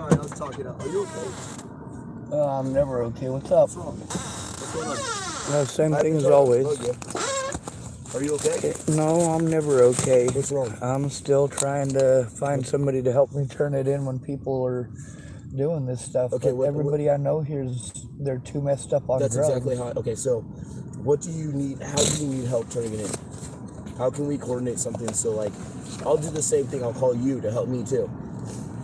sorry, I was talking up. Are you okay? I'm never okay. What's up? What's wrong? What's going on? No, same thing as always. Are you okay? No, I'm never okay. What's wrong? I'm still trying to find somebody to help me turn it in when people are doing this stuff. Okay, but everybody I know they're too messed up on drugs. That's exactly how. Okay, so what do you need? How do you need help turning it in? How can we coordinate something so like I'll do the same thing. I'll call you to help me too.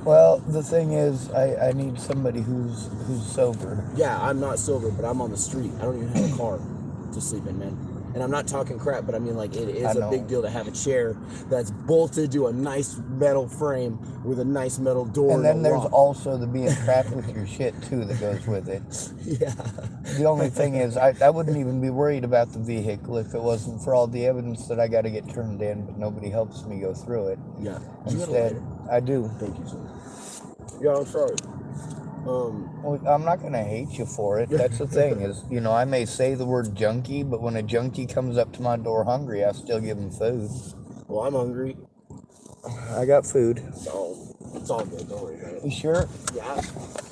Well, the thing is, I need somebody who's sober. Yeah, I'm not sober, but I'm on the street. I don't even have a car to sleep in, man. And I'm not talking crap, but I mean, like, it is a big deal to have a chair that's bolted to a nice metal frame with a nice metal door. And then there's also the being trapped with your shit, too, that goes with it. Yeah. The only thing is, I wouldn't even be worried about the vehicle if it wasn't for all the evidence that I got to get turned in, but nobody helps me go through it. Yeah. Instead, I do. Thank you, sir. Yeah, I'm sorry. Well, I'm not going to hate you for it. That's the thing is, I may say the word junkie, but when a junkie comes up to my door hungry, I still give him food. Well, I'm hungry. I got food. No, it's all good. Don't worry about it. You sure? Yeah.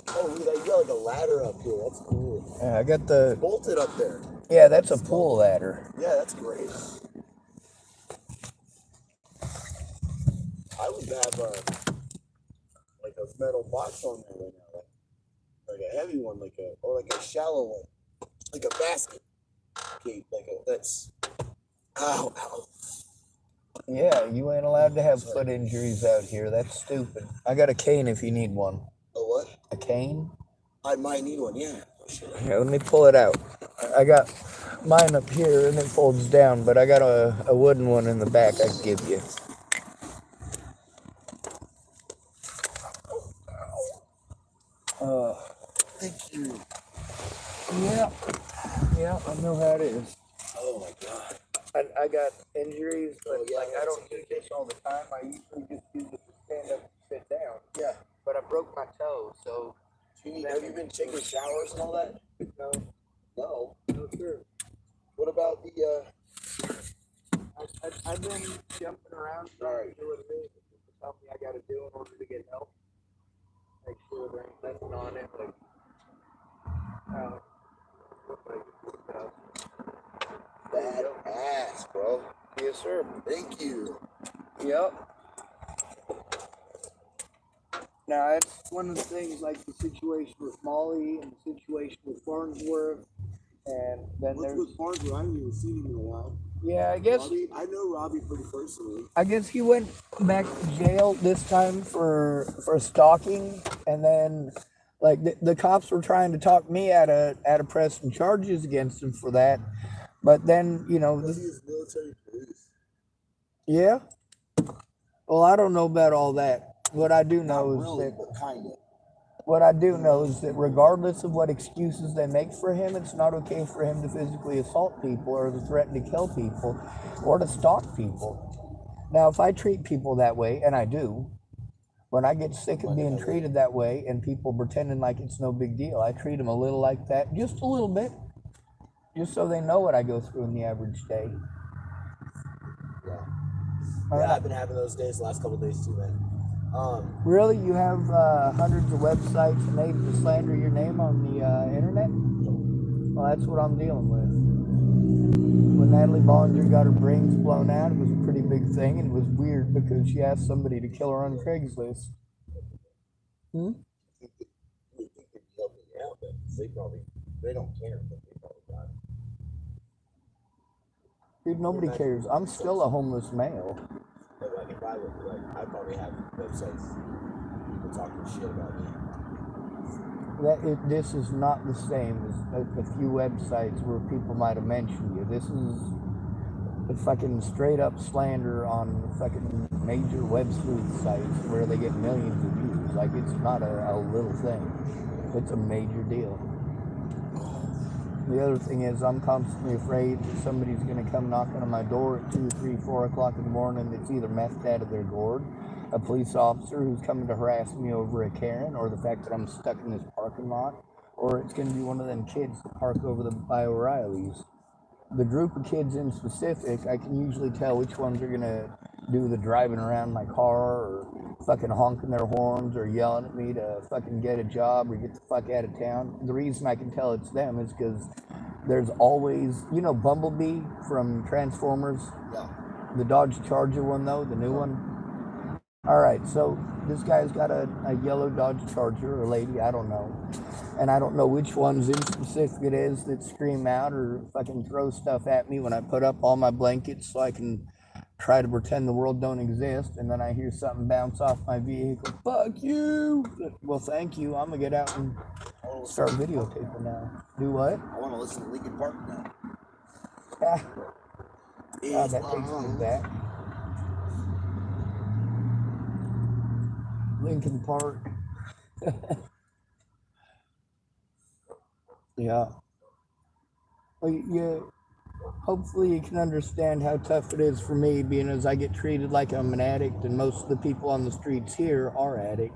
Oh, you got like a ladder up here. That's cool. Yeah, I got the... It's bolted up there. Yeah, that's a pull ladder. Yeah, that's great. I would have like a metal box on there right now. Like a heavy one, or like a shallow one, like a basket. Okay, that's. Ow. Yeah, you ain't allowed to have foot injuries out here. That's stupid. I got a cane if you need one. A what? A cane? I might need one. Yeah. Yeah, let me pull it out. I got mine up here and it folds down, but I got a wooden one in the back I can give you. Thank you. Yeah, I know how it is. Oh my God. I got injuries, but I don't do this all the time. I usually just use it to stand up and sit down. Yeah. But I broke my toe, so. Have you been taking showers and all that? No. No. No, sir. What about the? I've been jumping around trying to do what it is. It's something I got to do in order to get help. Make sure there ain't nothing on it. Bad ass, bro. Yes, sir. Thank you. Yep. Now, that's one of the things, like the situation with Molly and the situation with Farnsworth. And then What's with Farnsworth? I haven't even seen him in a while. Yeah, I guess. Robbie, I know Robbie pretty personally. I guess he went back to jail this time for stalking, and then like the cops were trying to talk me out of pressing charges against him for that, but then Because he is military police. Yeah. Well, I don't know about all that. What I do know Not really, but kind of. What I do know is that regardless of what excuses they make for him, it's not okay for him to physically assault people or to threaten to kill people or to stalk people. Now, if I treat people that way, and I do, when I get sick of being treated that way and people pretending like it's no big deal, I treat them a little like that, just a little bit, just so they know what I go through in the average day. Yeah. Yeah, I've been having those days the last couple of days too, man. Really? You have hundreds of websites made to slander your name on the internet? Well, that's what I'm dealing with. When Natalie Bollinger got her brains blown out, it was a pretty big thing, and it was weird because she asked somebody to kill her on Craigslist. You think they'd be helping you out, but they don't care, but they probably got it. Dude, nobody cares. I'm still a homeless male. But like if I would, I probably have websites people talking shit about me. This is not the same as a few websites where people might have mentioned you. This is a fucking straight up slander on fucking major web sleuth sites where they get millions of views. Like, it's not a little thing. It's a major deal. The other thing is I'm constantly afraid that somebody's going to come knocking on my door at 2, 3, 4 o'clock in the morning that's either methed out of their gourd, a police officer who's coming to harass me over a Karen, or the fact that I'm stuck in this parking lot, or it's going to be one of them kids that park over by O'Reilly's. The group of kids in specific, I can usually tell which ones are going to do the driving around my car or fucking honking their horns or yelling at me to fucking get a job or get the fuck out of town. The reason I can tell it's them is because there's always, you know, Bumblebee from Transformers? Yeah. The Dodge Charger one, though, the new one. All right, so this guy's got a yellow Dodge Charger, or lady, I don't know. And I don't know which ones in specific it is that scream out or fucking throw stuff at me when I put up all my blankets so I can try to pretend the world don't exist. And then I hear something bounce off my vehicle. Fuck you! Well, thank you. I'm going to get out and start videotaping now. Do what? I want to listen to Linkin Park now. Ah. God, that takes me back. Linkin Park. Yeah. Well, you, hopefully you can understand how tough it is for me, being as I get treated like I'm an addict, and most of the people on the streets here are addicts.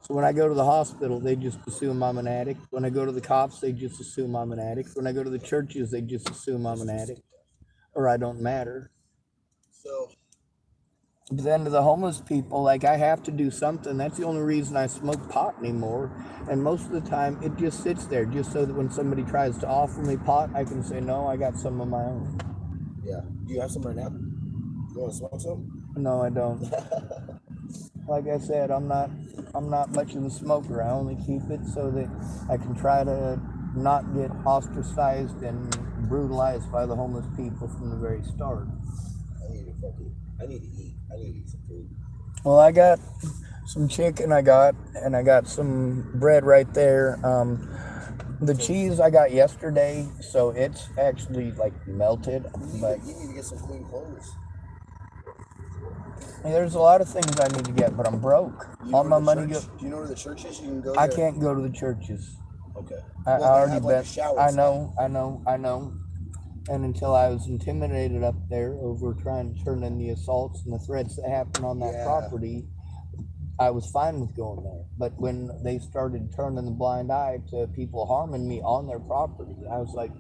So when I go to the hospital, they just assume I'm an addict. When I go to the cops, they just assume I'm an addict. When I go to the churches, they just assume I'm an addict, or I don't matter. So, But then to the homeless people, like, I have to do something. That's the only reason I smoke pot anymore. And most of the time, it just sits there just so that when somebody tries to offer me pot, I can say, no, I got some of my own. yeah. Do you have some right now? You want to smoke some? No, I don't. Like I said, I'm not much of a smoker. I only keep it so that I can try to not get ostracized and brutalized by the homeless people from the very start. I need to eat. I need to eat some food. Well, I got some chicken and I got some bread right there. The cheese I got yesterday, so it's actually like melted. But You need to get some clean clothes. there's a lot of things I need to get, but I'm broke. All my money goes. Do you know where the church is? You can go I there. can't go to the churches. Okay. I Well, already they have, like, a bet. shower I spot. know. And until I was intimidated up there over trying to turn in the assaults and the threats that happened on that Yeah. property, I was fine with going there. But when they started turning the blind eye to people harming me on their property, I was like,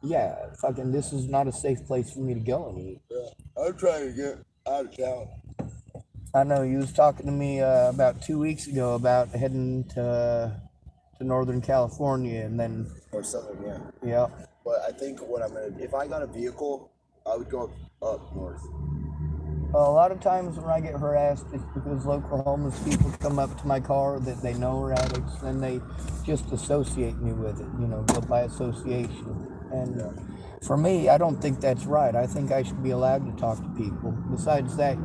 yeah, fucking, this is not a safe place for me to go and eat. Yeah. I'm trying to get out of town. I know you was talking to me about 2 weeks ago about heading to Northern California, and then Or southern, yeah. yeah. But I think what I'm gonna, if I got a vehicle, I would go up north. Well, a lot of times when I get harassed, it's because local homeless people come up to my car that they know are addicts, and they just associate me with it, you know, guilt by association. And for me, I don't think that's right. I think I should be allowed to talk to people. Besides that,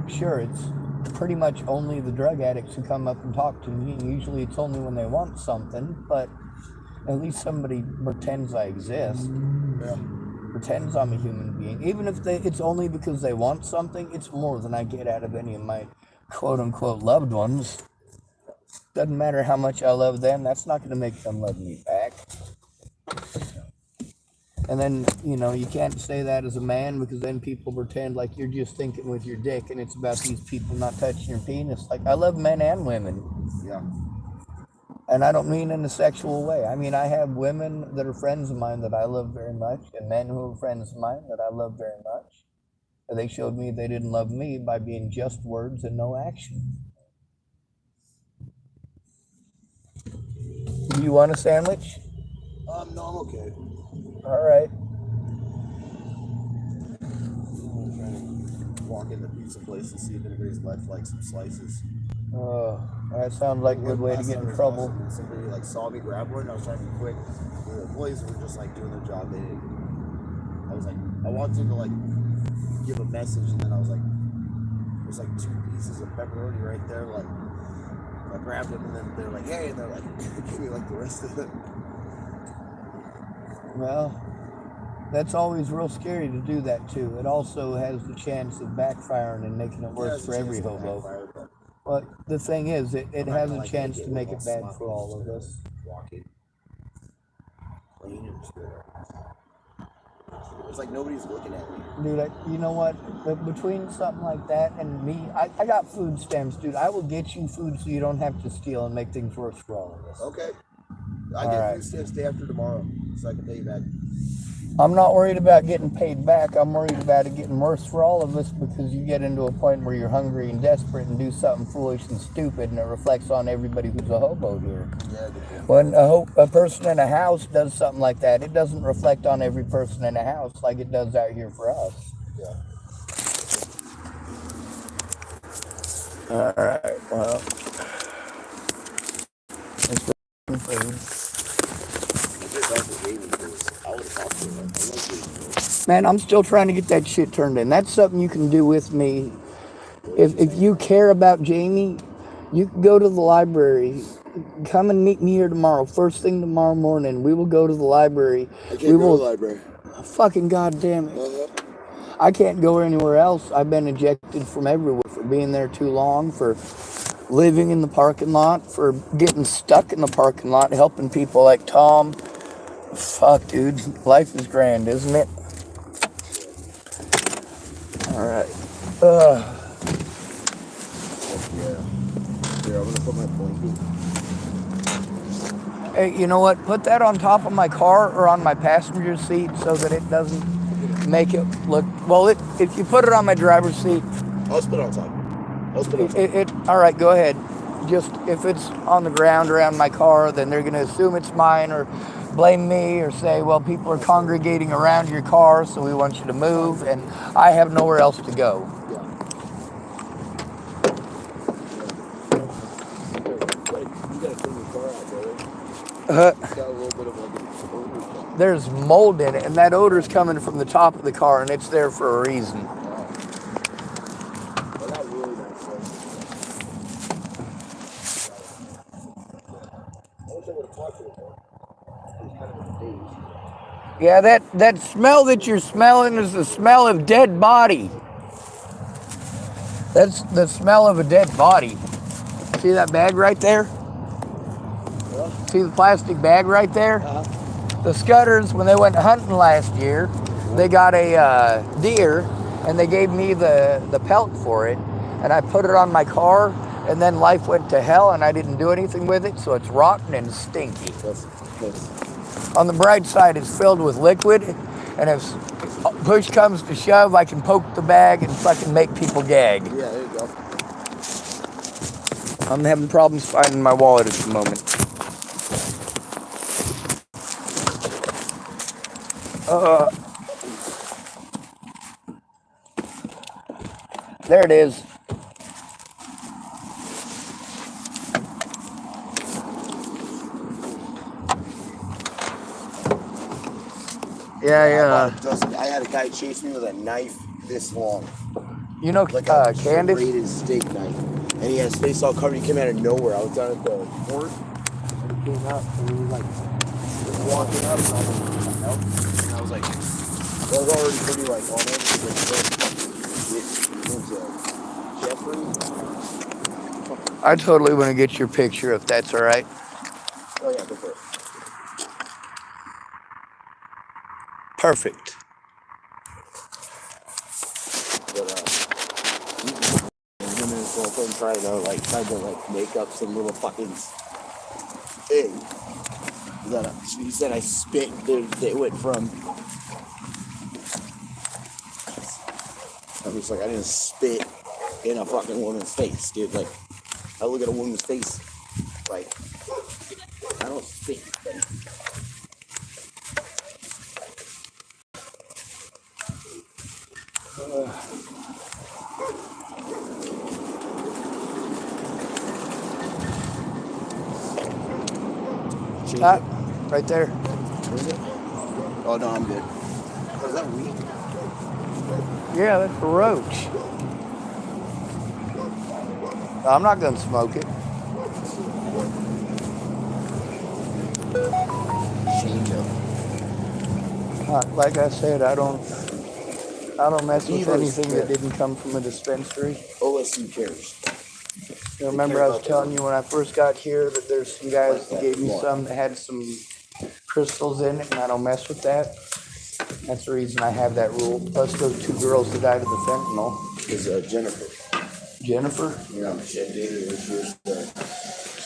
sure, it's pretty much only the drug addicts who come up and talk to me, and usually it's only when they want something, but at least somebody pretends I exist. Yeah. Pretends I'm a human being. Even if it's only because they want something, it's more than I get out of any of my quote-unquote loved ones. Doesn't matter how much I love them, that's not going to make them love me back. And then, you know, you can't say that as a man, because then people pretend like you're just thinking with your dick and it's about these people not touching your penis. Like, I love men and women. Yeah. And I don't mean in a sexual way. I mean, I have women that are friends of mine that I love very much, and men who are friends of mine that I love very much. And they showed me they didn't love me by being just words and no action. Do you want a sandwich? No, I'm okay. All right. I'm trying to walk in the pizza place and see if anybody's left like some slices. That sounds like a good way to get in trouble. Somebody like saw me grab one. I was trying to be quick. The employees were just like doing their job. They didn't. I was like, I wanted to like give a message, and then I was like, there's like 2 pieces of pepperoni right there. Like, I grabbed them, and then they're like, hey, and they're like, give me like the rest of it. Well, that's always real scary to do that too. It also has the chance of backfiring and making it worse for every hobo. But the thing is, it has a chance to make it bad for all of us. Walking clean and just it's like nobody's looking at me. Dude, you know what? Between something like that and me, I got food stamps, dude. I will get you food so you don't have to steal and make things worse for all of us. Okay. I get food stamps day after tomorrow, so I can pay you back. I'm not worried about getting paid back. I'm worried about it getting worse for all of us because you get into a point where you're hungry and desperate and do something foolish and stupid, and it reflects on everybody who's a hobo here. Yeah, When a person in a house does something like that, it doesn't reflect on every person in a house like it does out here for us. yeah. All right, well, it's food. I just asked the Jamie because I would have talked to her. I love Jamie. Man, I'm still trying to get that shit turned in. That's something you can do with me. If you care about Jamie, you can go to the library. Come and meet me here tomorrow. First thing tomorrow morning, we will go to the library. I can't go to the library. Fucking goddamn it. I can't go anywhere else. I've been ejected from everywhere for being there too long, for living in the parking lot, for getting stuck in the parking lot, helping people like Tom. Fuck, dude. Life is grand, isn't it? All right. Yeah. Here, I'm gonna put my blanket. Hey, you know what? Put that on top of my car or on my passenger seat so that it doesn't make it look... Well, if you put it on my driver's seat... I'll spit on top. All right, go ahead. Just if it's on the ground around my car, then they're going to assume it's mine or blame me or say, well, people are congregating around your car, so we want you to move, and I have nowhere else to go. It's got a little bit of like an odor. There's mold in it, and that odor is coming from the top of the car, and it's there for a reason. Well, not really nice. I wish I would have talked to her. It's kind of a daze. Yeah, that smell that you're smelling is the smell of dead body. That's the smell of a dead body. See that bag right there? Yeah. See the plastic bag right there? Uh-huh. The Scudders, when they went hunting last year, they got a deer, and they gave me the pelt for it, and I put it on my car, and then life went to hell, and I didn't do anything with it, so it's rotten and stinky. That's On the bright side, it's filled with liquid, and if push comes to shove, I can poke the bag and fucking make people gag. yeah, there you go. I'm having problems finding my wallet at the moment. There it is. Yeah. I had a guy chase me with a knife this long. You know, Like a Candace? serrated steak knife. And he had his face all covered. He came out of nowhere. I was down at the port. And he came out and he was like just walking up. And I was like, I was already pretty like on it. It was Jeffrey. I totally want to get your picture if that's all right. Oh yeah, go for it. Perfect. But him and his girlfriend tried to make up some little fucking thing. He said I spit. They went from. I'm just like, I didn't spit in a fucking woman's face, dude. Like, I look at a woman's face, like, I don't spit. Right there. Where is it? Oh no, I'm good. Oh, is that weed? Yeah, that's a roach. I'm not gonna smoke it. Change up. Like I said, I don't mess with Beavers anything care. that didn't come from a dispensary. OSU cares. You remember I was telling you when I first got here that there's some guys that gave me some that had some crystals in it, and I don't mess with that. That's the reason I have that rule. Plus those two girls that died of the fentanyl. Is Jennifer. Jennifer? Yeah, she dated her. She was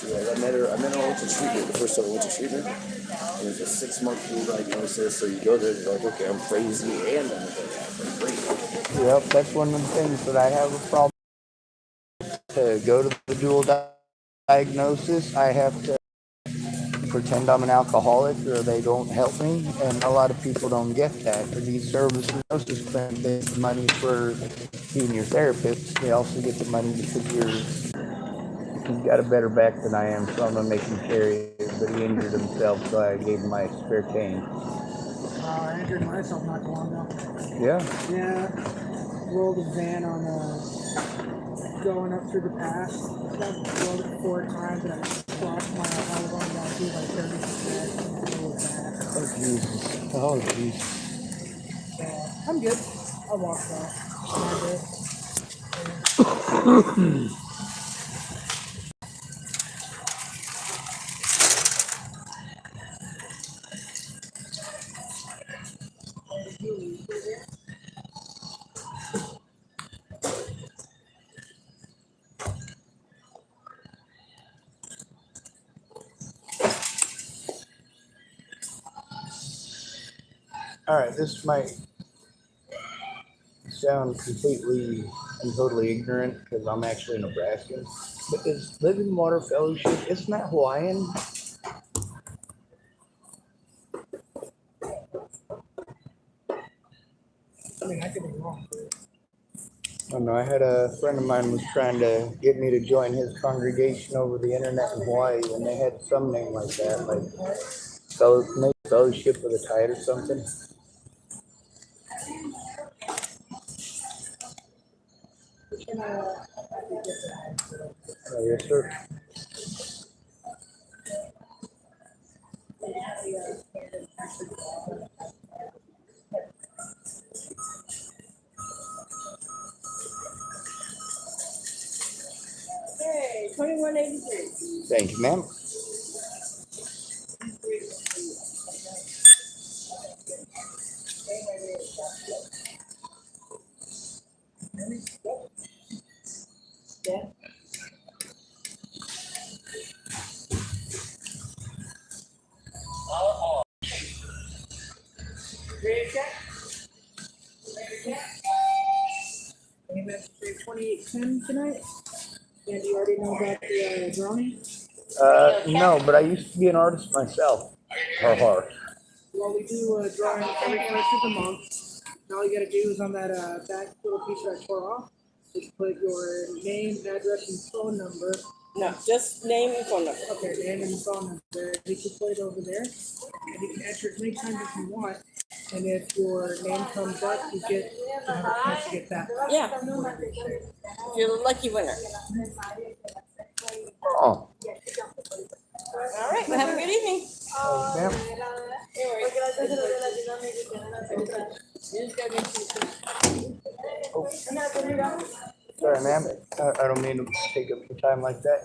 Yeah, I met her on winter treatment. The first time I went to treatment, it was a 6-month full diagnosis. So you go there, you're like, okay, I'm crazy, and I'm crazy. Yep, that's one of the things that I have a problem to go to the dual diagnosis. I have to pretend I'm an alcoholic or they don't help me, and a lot of people don't get that. For these services, they get the money for being your therapist. They also get the money because he's got a better back than I am, so I'm gonna make him carry it. But he injured himself, so I gave him my spare cane. I injured myself not too long ago. Yeah. Yeah. Rolled a van on going up through the pass. I rolled it 4 times and I squashed my elbow down to like 30%. And it was bad. Oh Jesus. Oh Jesus. So I'm good. I'll walk though. All right, this might sound completely and totally ignorant because I'm actually Nebraskan. But is Living Water Fellowship, isn't that Hawaiian? I mean, I could be wrong. I don't know. I had a friend of mine was trying to get me to join his congregation over the internet in Hawaii, and they had some name like that, like maybe Fellowship with a Tide or something. Oh, yes, sir. Hey, 2183. Thank you, ma'am. Yeah. Ready to check? Ready to check? Amen. 2810 tonight. And do you already know about the drawing? No, but I used to be an artist myself. Well, we do a drawing every first of the month. And all you gotta do is on that back little piece that I tore off, is put your name, address, and phone number. No, just name and phone number. Okay, name and phone number. You can put it over there, and you can enter as many times as you want. And if your name comes up, you have a chance to get that. Yeah. You're the lucky winner. Oh, All right, well, have a good evening. ma'am. Sorry, ma'am. I don't mean to take up your time like that.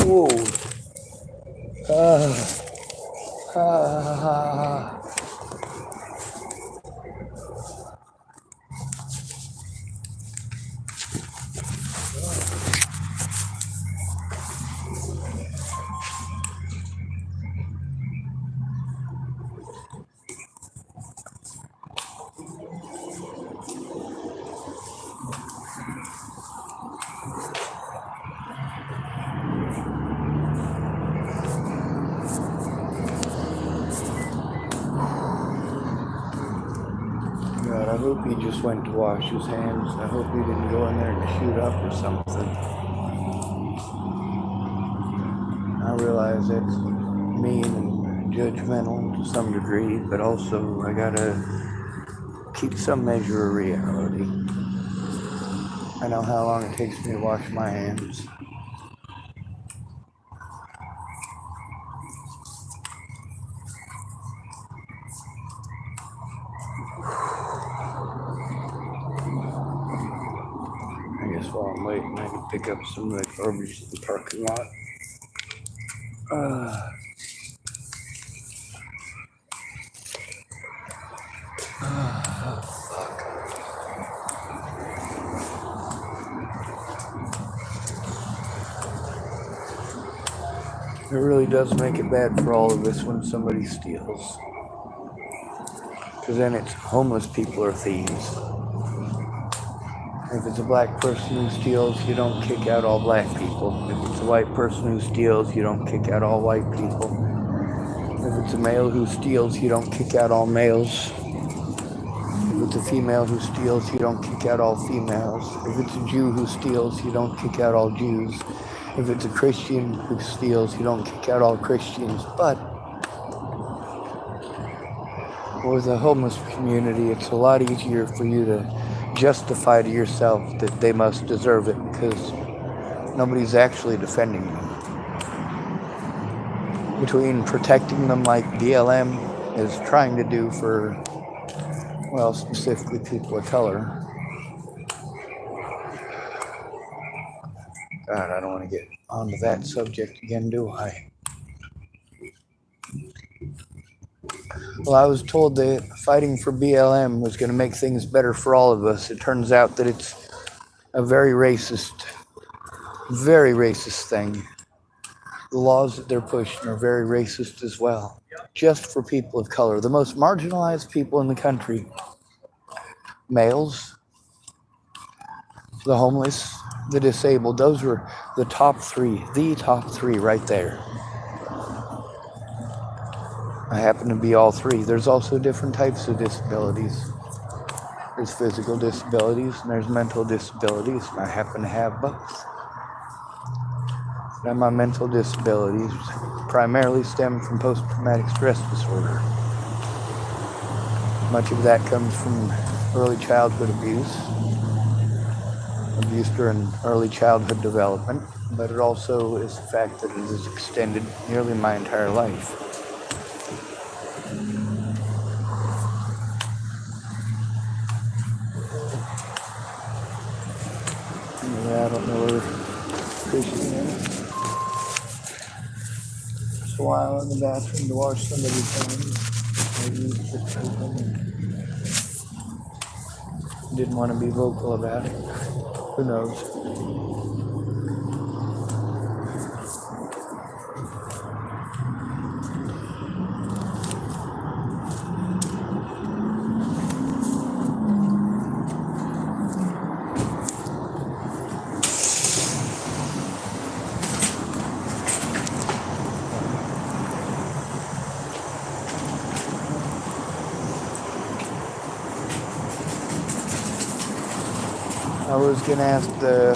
Whoa. hope he just went to wash his hands. I hope he didn't go in there and shoot up or something. I realize that's mean and judgmental to some degree, but also I gotta keep some measure of reality. I know how long it takes me to wash my hands. I guess while I'm waiting, I can pick up some of the garbage in the parking lot. It really does make it bad for all of us when somebody steals. Because then it's homeless people or thieves. If it's a black person who steals, you don't kick out all black people. If it's a white person who steals, you don't kick out all white people. If it's a male who steals, you don't kick out all males. If it's a female who steals, you don't kick out all females. If it's a Jew who steals, you don't kick out all Jews. If it's a Christian who steals, you don't kick out all Christians. But with the homeless community, it's a lot easier for you to justify to yourself that they must deserve it because nobody's actually defending them. Between protecting them like BLM is trying to do for, well, specifically people of color. God, I don't want to get onto that subject again, do I? Well, I was told that fighting for BLM was going to make things better for all of us. It turns out that it's a very racist thing. The laws that they're pushing are very racist as well. Just for people of color, the most marginalized people in the country. Males, the homeless, the disabled, those were the top three right there. I happen to be all three. There's also different types of disabilities. There's physical disabilities and there's mental disabilities, and I happen to have both. And my mental disabilities primarily stem from post-traumatic stress disorder. Much of that comes from early childhood abuse during early childhood development, but it also is the fact that it has extended nearly my entire life. I don't know where Christian is. Just a while in the bathroom to wash somebody's hands. Maybe he was just open and didn't want to be vocal about it. Who knows? I was going to ask the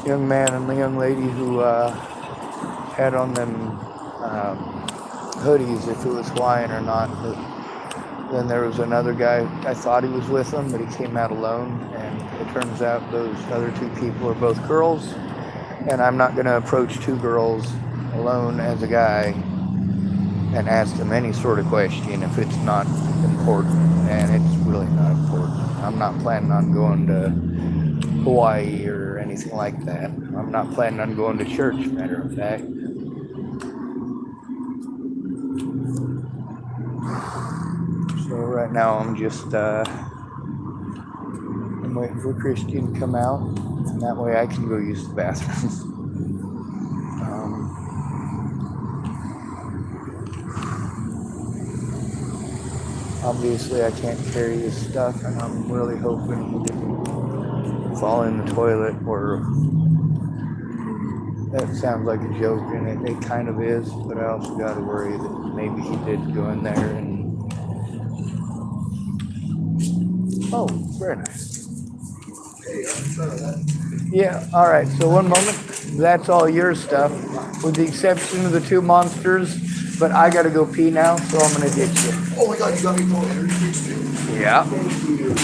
young man and the young lady who had on them hoodies if it was Hawaiian or not. But then there was another guy, I thought he was with them, but he came out alone. And it turns out those other two people are both girls. And I'm not going to approach two girls alone as a guy and ask them any sort of question if it's not important. And it's really not important. I'm not planning on going to Hawaii or anything like that. I'm not planning on going to church, matter of fact. So right now I'm just I'm waiting for Christian to come out, and that way I can go use the bathroom. Obviously, I can't carry his stuff, and I'm really hoping he didn't fall in the toilet, or that sounds like a joke, and it kind of is, but I also got to worry that maybe he did go in there and Oh, very nice. Hey, I'm trying that. Yeah, all right. So one moment. That's all your stuff, with the exception of the two monsters. But I gotta go pee now, so I'm gonna ditch you. Oh my god, you got me full of energy drinks too? Yeah. Thank you.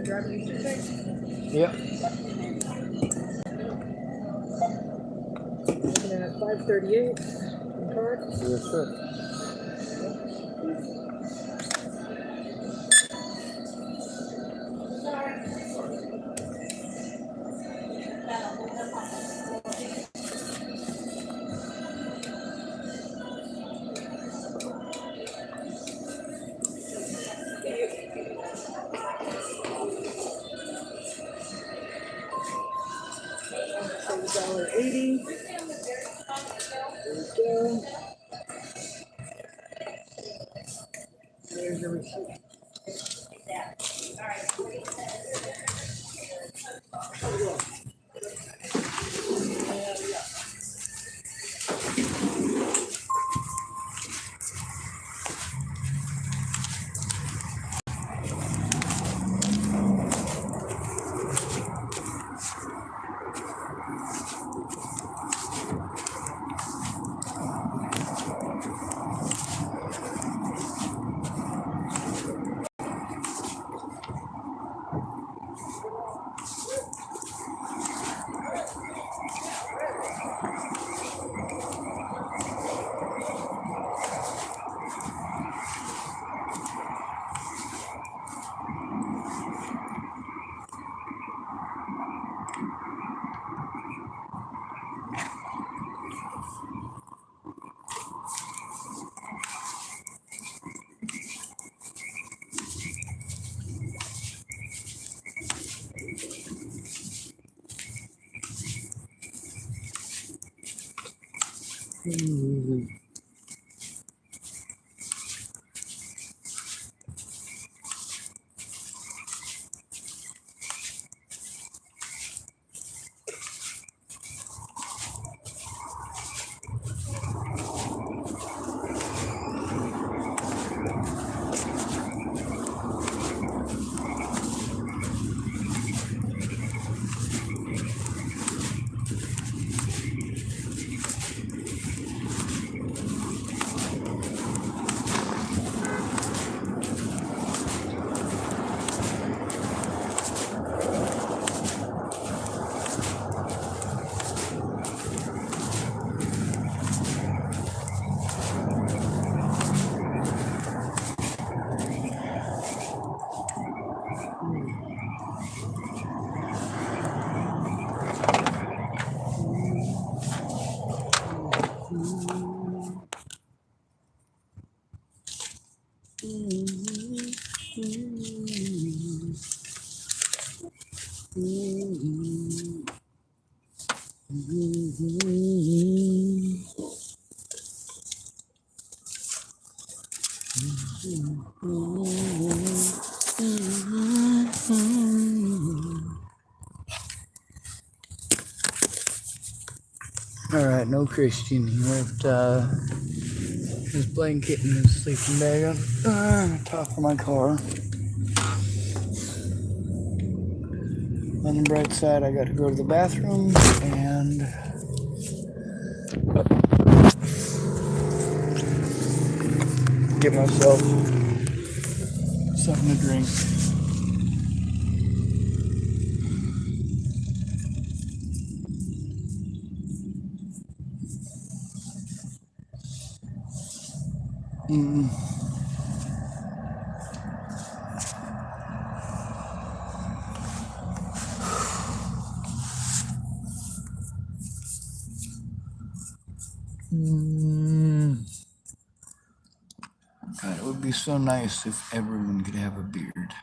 Grab these two things. Yep. Looking at 538 card. Yes, sir. $1.80. There we go. There's the receipt. All right, no Christian. He left his blanket and his sleeping bag on top of my car. On the bright side, I got to go to the bathroom and get myself something to drink. Mm. God, it would be so nice if everyone could have a beard.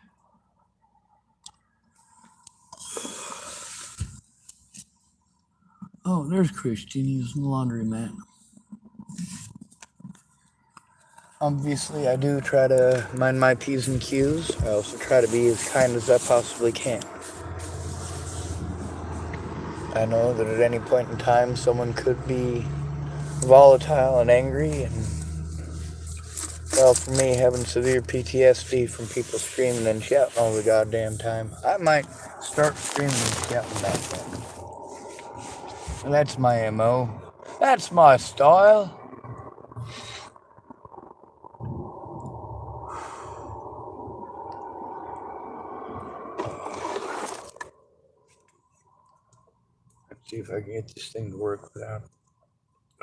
Oh, there's Christian using the laundromat. Obviously, I do try to mind my P's and Q's. I also try to be as kind as I possibly can. I know that at any point in time, someone could be volatile and angry, and well, for me, having severe PTSD from people screaming and shouting all the goddamn time, I might start screaming and shouting back then. And that's my MO. That's my style. Let's see if I can get this thing to work without.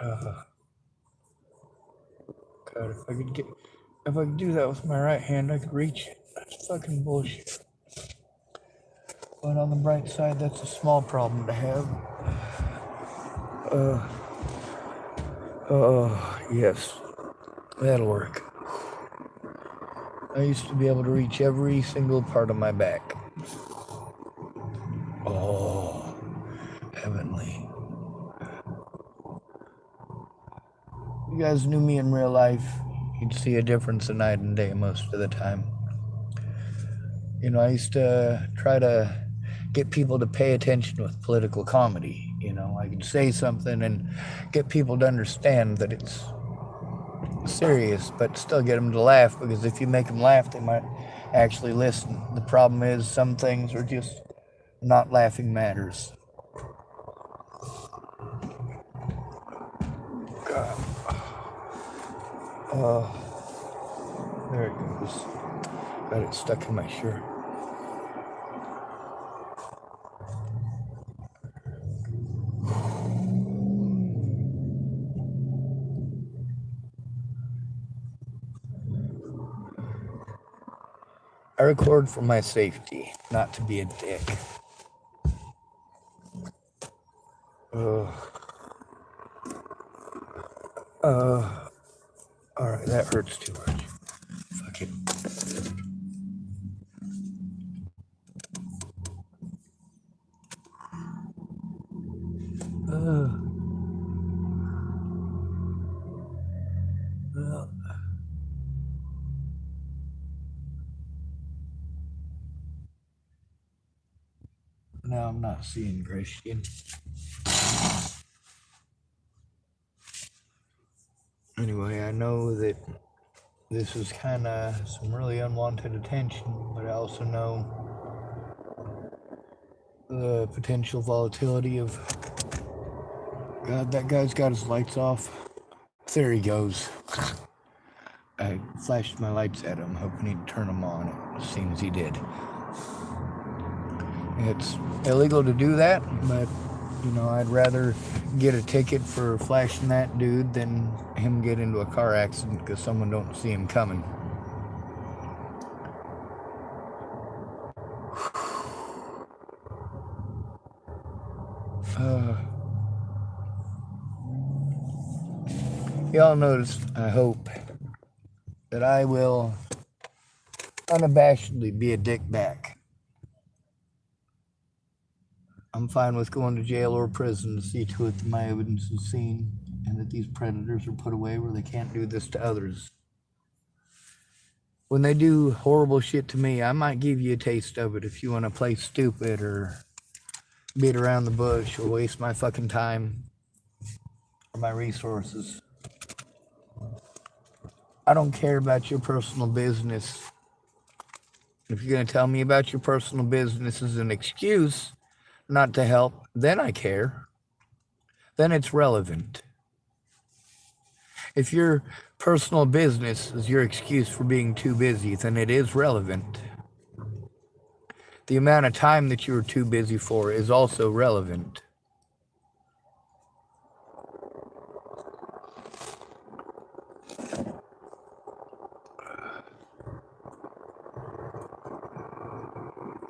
God, if I could do that with my right hand, I could reach it. That's fucking bullshit. But on the bright side, that's a small problem to have. Yes, that'll work. I used to be able to reach every single part of my back. Oh, heavenly. If you guys knew me in real life, you'd see a difference in night and day most of the time. You know, I used to try to get people to pay attention with political comedy. You know, I could say something and get people to understand that it's serious, but still get them to laugh, because if you make them laugh, they might actually listen. The problem is some things are just not laughing matters. God. There it goes. Got it stuck in my shirt. I record for my safety, not to be a dick. Alright, that hurts too much. Fuck it. Now I'm not seeing Christian. Anyway, I know that this is kind of some really unwanted attention, but I also know the potential volatility of... God, that guy's got his lights off. There he goes. I flashed my lights at him, hoping he'd turn them on. It seems he did. It's illegal to do that, but, you know, I'd rather get a ticket for flashing that dude than him get into a car accident because someone don't see him coming. Y'all noticed, I hope, that I will unabashedly be a dick back. I'm fine with going to jail or prison to see to it that my evidence is seen and that these predators are put away where they can't do this to others. When they do horrible shit to me, I might give you a taste of it if you want to play stupid or beat around the bush or waste my fucking time or my resources. I don't care about your personal business. If you're going to tell me about your personal business as an excuse not to help, then I care. Then it's relevant. If your personal business is your excuse for being too busy, then it is relevant. The amount of time that you were too busy for is also relevant.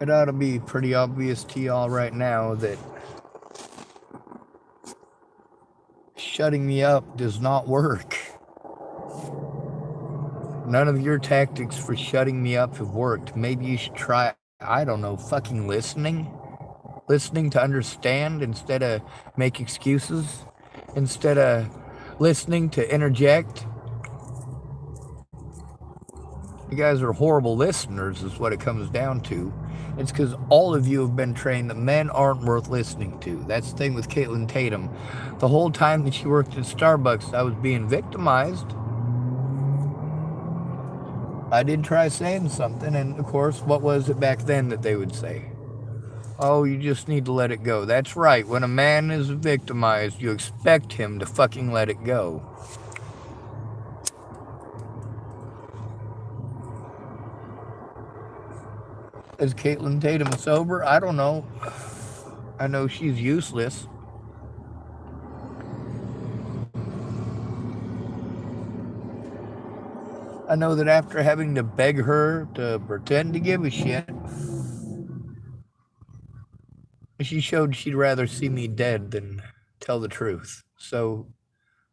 It ought to be pretty obvious to y'all right now that shutting me up does not work. None of your tactics for shutting me up have worked. Maybe you should try, I don't know, fucking listening? Listening to understand instead of make excuses? Instead of listening to interject? You guys are horrible listeners is what it comes down to. It's because all of you have been trained that men aren't worth listening to. That's the thing with Caitlin Tatum. The whole time that she worked at Starbucks, I was being victimized. I did try saying something, and of course, what was it back then that they would say? Oh, you just need to let it go. That's right. When a man is victimized, you expect him to fucking let it go. Is Caitlin Tatum sober? I don't know. I know she's useless. I know that after having to beg her to pretend to give a shit, she showed she'd rather see me dead than tell the truth. So,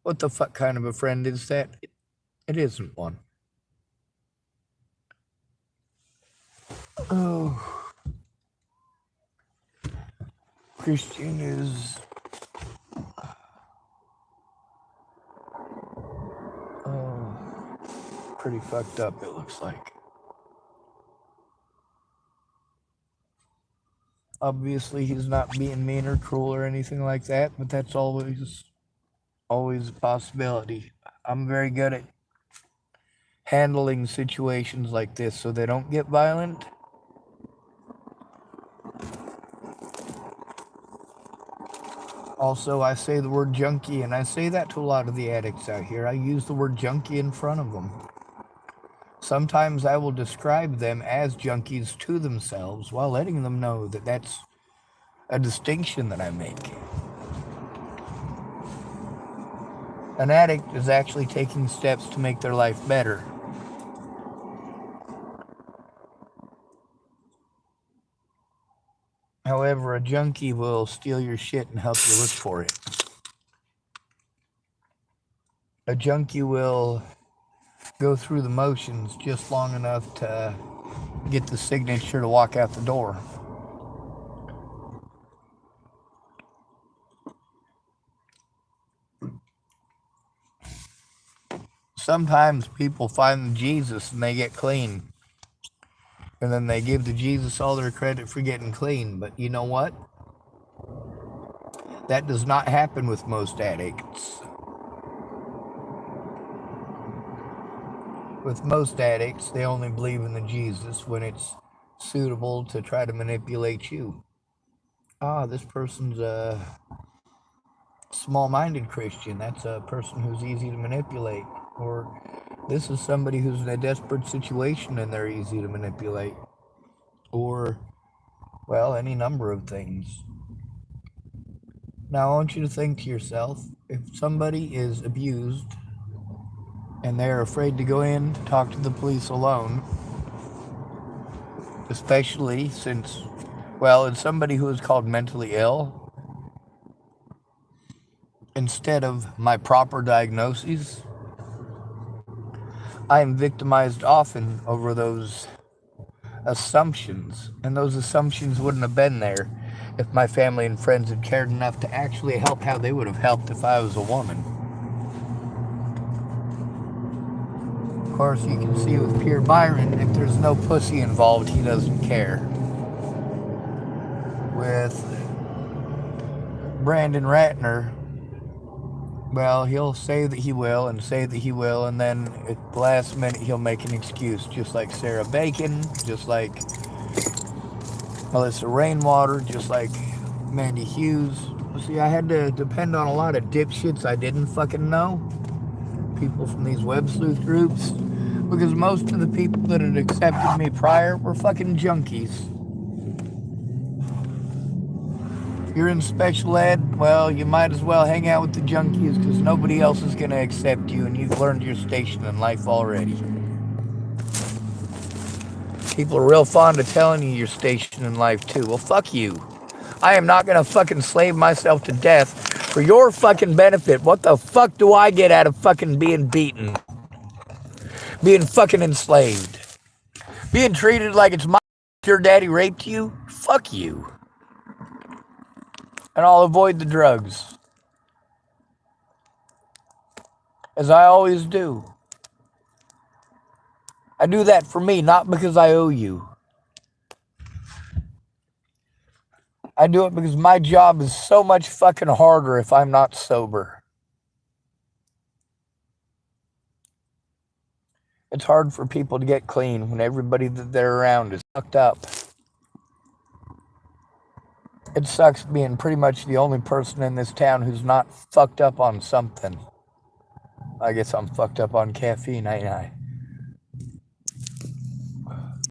what the fuck kind of a friend is that? It isn't one. Oh. Christian is... pretty fucked up, it looks like. Obviously, he's not being mean or cruel or anything like that, but that's always a possibility. I'm very good at handling situations like this so they don't get violent. Also, I say the word junkie, and I say that to a lot of the addicts out here. I use the word junkie in front of them. Sometimes I will describe them as junkies to themselves while letting them know that that's a distinction that I make. An addict is actually taking steps to make their life better. However, a junkie will steal your shit and help you look for it. A junkie will go through the motions just long enough to get the signature to walk out the door. Sometimes people find Jesus and they get clean. And then they give to Jesus all their credit for getting clean. But you know what? That does not happen with most addicts. With most addicts, they only believe in the Jesus when it's suitable to try to manipulate you. This person's a small-minded Christian. That's a person who's easy to manipulate. Or this is somebody who's in a desperate situation and they're easy to manipulate. Or, well, any number of things. Now, I want you to think to yourself, if somebody is abused and they're afraid to go in to talk to the police alone, especially since, well, it's somebody who is called mentally ill, instead of my proper diagnoses, I am victimized often over those assumptions, and those assumptions wouldn't have been there if my family and friends had cared enough to actually help how they would have helped if I was a woman. Of course, you can see with Pierre Byron, if there's no pussy involved, he doesn't care. With Brandon Ratner, well, he'll say that he will and say that he will, and then at the last minute he'll make an excuse, just like Sarah Bacon, just like Melissa Rainwater, just like Mandy Hughes. See, I had to depend on a lot of dipshits I didn't fucking know, people from these web sleuth groups, because most of the people that had accepted me prior were fucking junkies. You're in special ed, well, you might as well hang out with the junkies because nobody else is going to accept you and you've learned your station in life already. People are real fond of telling you your station in life too. Well, fuck you. I am not gonna fucking slave myself to death for your fucking benefit. What the fuck do I get out of fucking being beaten? Being fucking enslaved? Being treated like it's your daddy raped you? Fuck you. And I'll avoid the drugs. As I always do. I do that for me, not because I owe you. I do it because my job is so much fucking harder if I'm not sober. It's hard for people to get clean when everybody that they're around is fucked up. It sucks being pretty much the only person in this town who's not fucked up on something. I guess I'm fucked up on caffeine, ain't I?